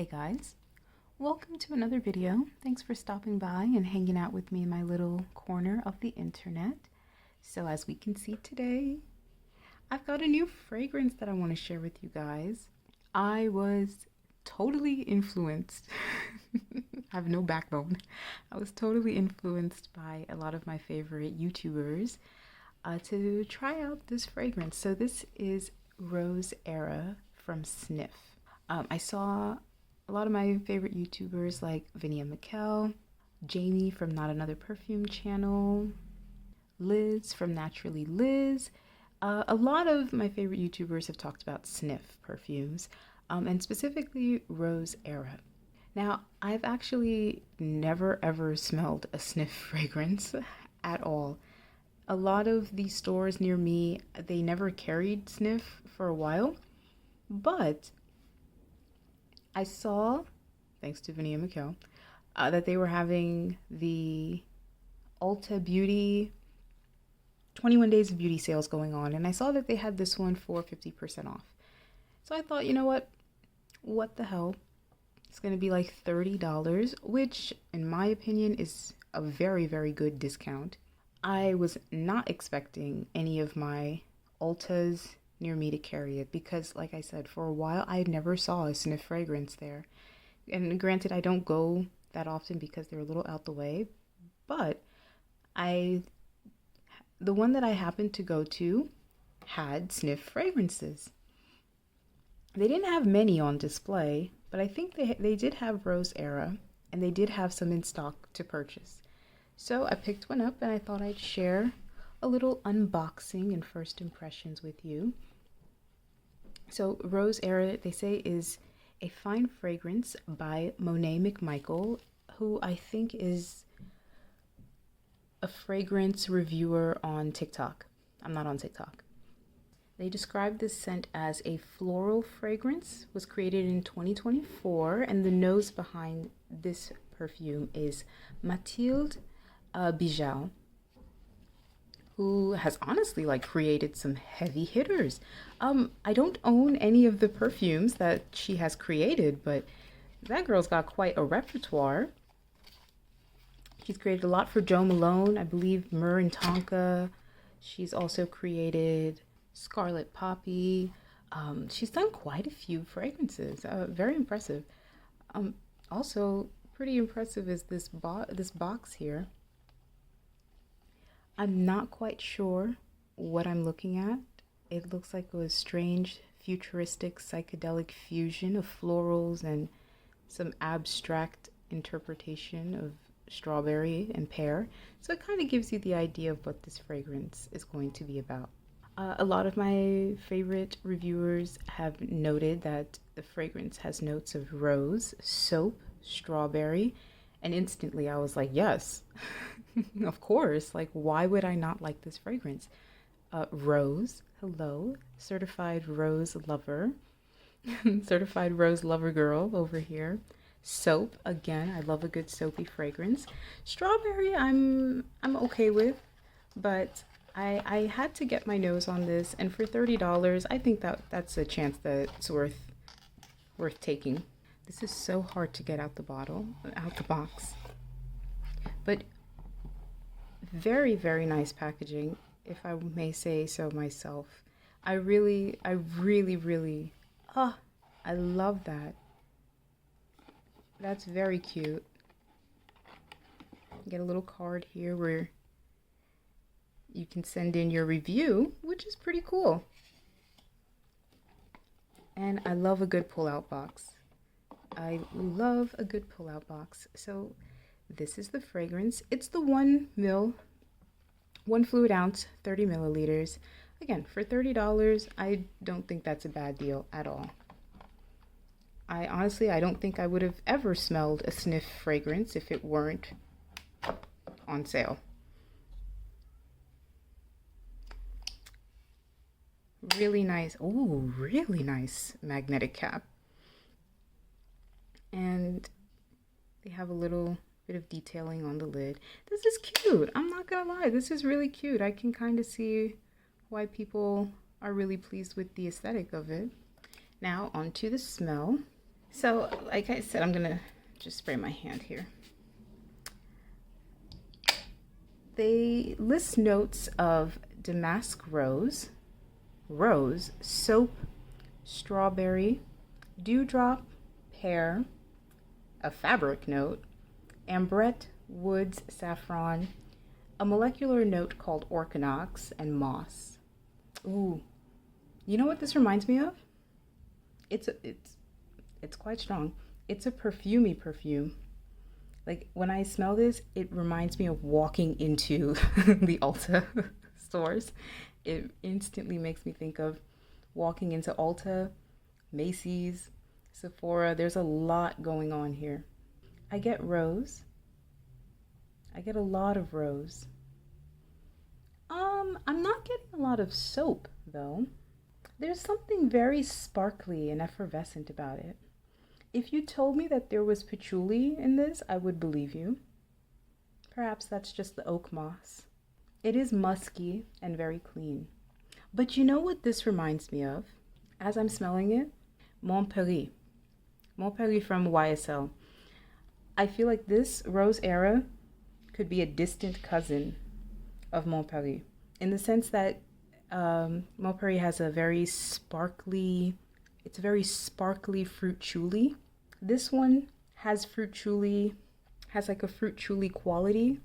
Hey guys, welcome to another video. Thanks for stopping by and hanging out with me in my little corner of the internet. So as we can see today, I've got a new fragrance that I want to share with you guys. I was totally influenced. I have no backbone. I was totally influenced by a lot of my favorite YouTubers to try out this fragrance. So this is Rose Era from Snif. I saw a lot of my favorite YouTubers like Vinia Mikkel, Jamie from Not Another Perfume channel, Liz from Naturally Liz. A lot of my favorite YouTubers have talked about Snif perfumes, and specifically Rose Era. Now, I've actually never ever smelled a Snif fragrance at all. A lot of these stores near me, they never carried Snif for a while, but I saw, thanks to Vinia Mikkel, that they were having the Ulta Beauty 21 Days of Beauty sales going on, and I saw that they had this one for 50% off. So I thought, you know what the hell? It's going to be like $30, which in my opinion is a very, very good discount. I was not expecting any of my Ultas near me to carry it because, like I said, for a while I never saw a Snif fragrance there. And granted, I don't go that often because they're a little out the way, but the one that I happened to go to had Snif fragrances. They didn't have many on display, but I think they did have Rose Era, and they did have some in stock to purchase. So I picked one up and I thought I'd share a little unboxing and first impressions with you. So Rose Era, they say, is a fine fragrance by Monet McMichael, who I think is a fragrance reviewer on TikTok. I'm not on TikTok. They described this scent as a floral fragrance, was created in 2024, and the nose behind this perfume is Mathilde Bijal, who has honestly created some heavy hitters. I don't own any of the perfumes that she has created, but that girl's got quite a repertoire. She's created a lot for Jo Malone, I believe Myrrh and Tonka. She's also created Scarlet Poppy. She's done quite a few fragrances. Very impressive. Also, pretty impressive is this box here. I'm not quite sure what I'm looking at. It looks like a strange, futuristic, psychedelic fusion of florals and some abstract interpretation of strawberry and pear. So it kind of gives you the idea of what this fragrance is going to be about. A lot of my favorite reviewers have noted that the fragrance has notes of rose, soap, strawberry, and instantly I was like, yes, of course. Why would I not like this fragrance? Rose, hello, certified rose lover, certified rose lover girl over here. Soap, again, I love a good soapy fragrance. Strawberry, I'm okay with, but I had to get my nose on this, and for $30, I think that's a chance that's worth taking. This is so hard to get out the box. But very, very nice packaging, if I may say so myself. I really, I love that. That's very cute. Get a little card here where you can send in your review, which is pretty cool. And I love a good pull-out box. I love a good pull-out box. So this is the fragrance. It's the 1 fluid ounce, 30 milliliters. Again, for $30, I don't think that's a bad deal at all. I don't think I would have ever smelled a Snif fragrance if it weren't on sale. Really nice. Ooh, really nice magnetic cap. And they have a little bit of detailing on the lid. This is cute. I'm not gonna lie. This is really cute. I can kind of see why people are really pleased with the aesthetic of it. Now onto the smell. So, like I said, I'm gonna just spray my hand here. They list notes of damask rose, soap, strawberry, dewdrop, pear, a fabric note, ambrette, woods, saffron, a molecular note called orchinox, and moss. Ooh, you know what this reminds me of? It's quite strong. It's a perfumey perfume. Like when I smell this, it reminds me of walking into the Ulta stores. It instantly makes me think of walking into Ulta, Macy's, Sephora. There's a lot going on here. I get rose. I get a lot of rose. I'm not getting a lot of soap though. There's something very sparkly and effervescent about it. If you told me that there was patchouli in this, I would believe you. Perhaps that's just the oak moss. It is musky and very clean. But you know what this reminds me of? As I'm smelling it, Montpellier. Montpellier from YSL. I feel like this Rose Era could be a distant cousin of Montpellier in the sense that Montpellier has a very sparkly, it's a very sparkly fruit chouly. This one has fruit chouly, has like a fruit chouly quality,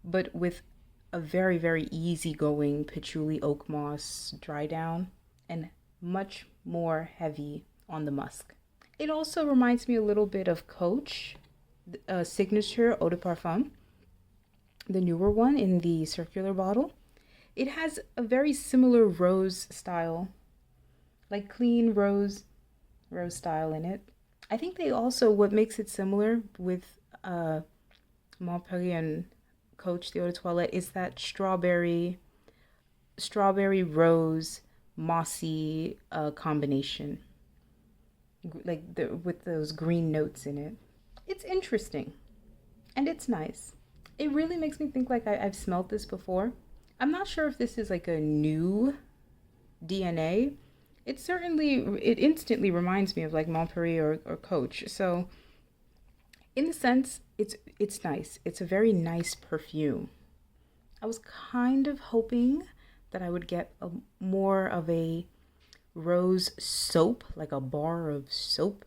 but with a very, very easygoing patchouli oak moss dry down and much more heavy on the musk. It also reminds me a little bit of Coach, signature eau de parfum, the newer one in the circular bottle. It has a very similar rose style, like clean rose style in it. I think they also, what makes it similar with Montpellier and Coach the Eau de Toilette is that strawberry rose mossy combination, like with those green notes in it. It's interesting and it's nice. It really makes me think like I've smelled this before. I'm not sure if this is like a new DNA. It instantly reminds me of like Montpellier or Coach. So in a sense, it's nice. It's a very nice perfume. I was kind of hoping that I would get more of a rose soap, like a bar of soap.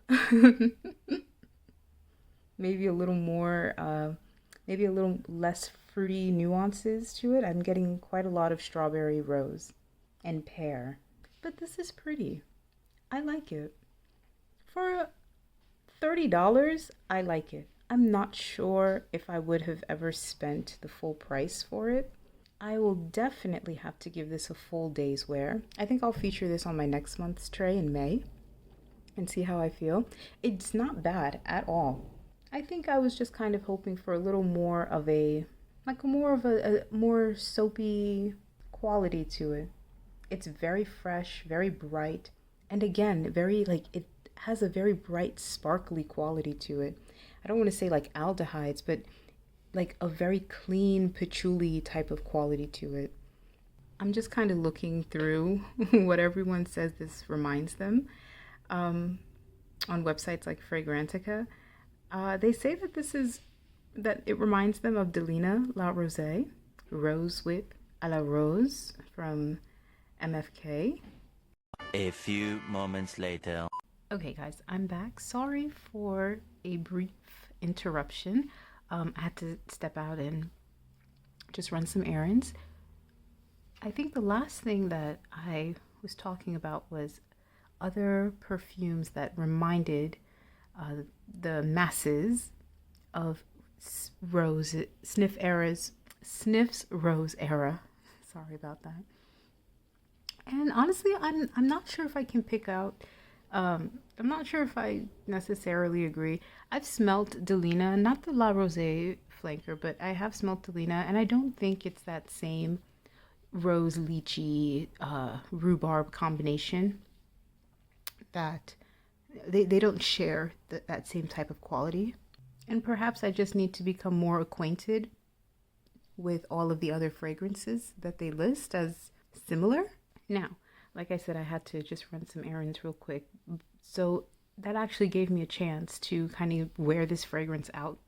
Maybe a little more, maybe a little less fruity nuances to it. I'm getting quite a lot of strawberry rose and pear. But this is pretty. I like it. For $30, I like it. I'm not sure if I would have ever spent the full price for it. I will definitely have to give this a full day's wear. I think I'll feature this on my next month's tray in May and see how I feel. It's not bad at all. I think I was just kind of hoping for a little more of a more soapy quality to it. It's very fresh, very bright, and again, very like it has a very bright, sparkly quality to it. I don't want to say like aldehydes, but like a very clean patchouli type of quality to it. I'm just kind of looking through what everyone says this reminds them on websites like Fragrantica. They say that it reminds them of Delina La Rose, Rose Whip à la Rose from MFK. A few moments later. Okay, guys, I'm back. Sorry for a brief interruption. I had to step out and just run some errands. I think the last thing that I was talking about was other perfumes that reminded the masses of Snif's Rose Era. Sorry about that. And honestly, I'm not sure if I can pick out. I'm not sure if I necessarily agree. I've smelt Delina, not the La Rose flanker, but I have smelt Delina, and I don't think it's that same rose lychee rhubarb combination. That they don't share that same type of quality. And perhaps I just need to become more acquainted with all of the other fragrances that they list as similar. Now, like I said, I had to just run some errands real quick. So that actually gave me a chance to kind of wear this fragrance out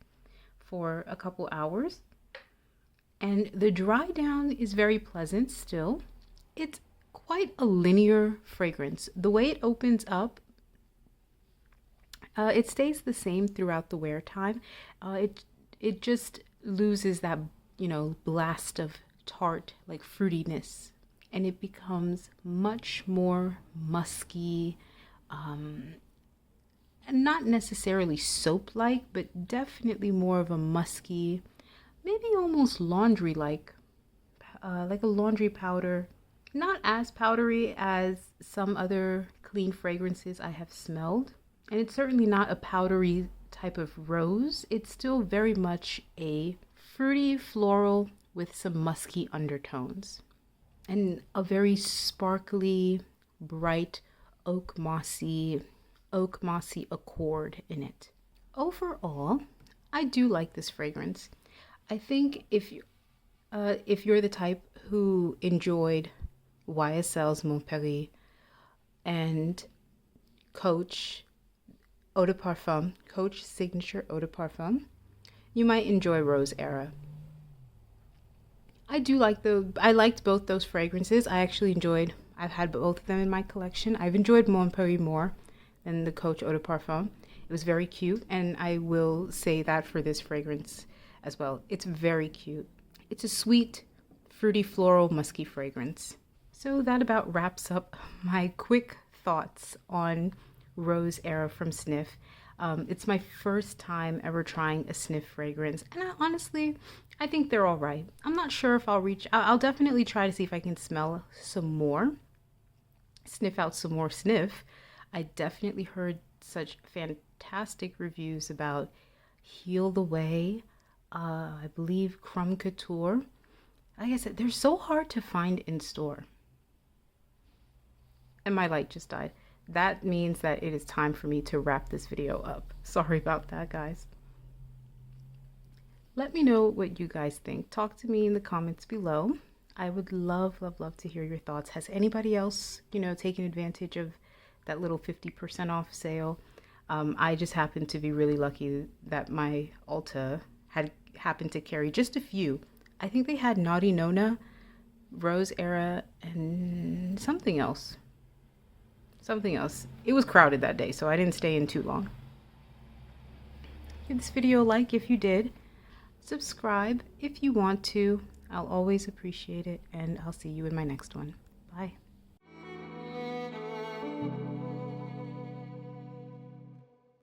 for a couple hours. And the dry down is very pleasant still. It's quite a linear fragrance. The way it opens up, it stays the same throughout the wear time. It just loses that, blast of tart, like fruitiness, and it becomes much more musky, and not necessarily soap-like, but definitely more of a musky, maybe almost laundry-like, like a laundry powder. Not as powdery as some other clean fragrances I have smelled, and it's certainly not a powdery type of rose. It's still very much a fruity floral with some musky undertones, and a very sparkly, bright oak mossy accord in it. Overall, I do like this fragrance. I think if you're the type who enjoyed YSL's Montpellier and Coach Eau de Parfum, Coach Signature Eau de Parfum, you might enjoy Rose Era. I liked both those fragrances. I've had both of them in my collection. I've enjoyed Montpellier more than the Coach Eau de Parfum. It was very cute, and I will say that for this fragrance as well. It's very cute. It's a sweet, fruity, floral, musky fragrance. So that about wraps up my quick thoughts on Rose Era from Snif. It's my first time ever trying a Snif fragrance, and I think they're all right. I'm not sure if I'll definitely try to see if I can smell some more, sniff out some more Snif. I definitely heard such fantastic reviews about Heal the Way, I believe Crumb Couture. Like I said, they're so hard to find in store. And my light just died. That means that it is time for me to wrap this video up. Sorry about that, guys. Let me know what you guys think. Talk to me in the comments below. I would love, love, love to hear your thoughts. Has anybody else, taken advantage of that little 50% off sale? I just happened to be really lucky that my Ulta had happened to carry just a few. I think they had Naughty Nona, Rose Era, and something else. It was crowded that day, so I didn't stay in too long. Give this video a like if you did. Subscribe if you want to. I'll always appreciate it, and I'll see you in my next one. Bye.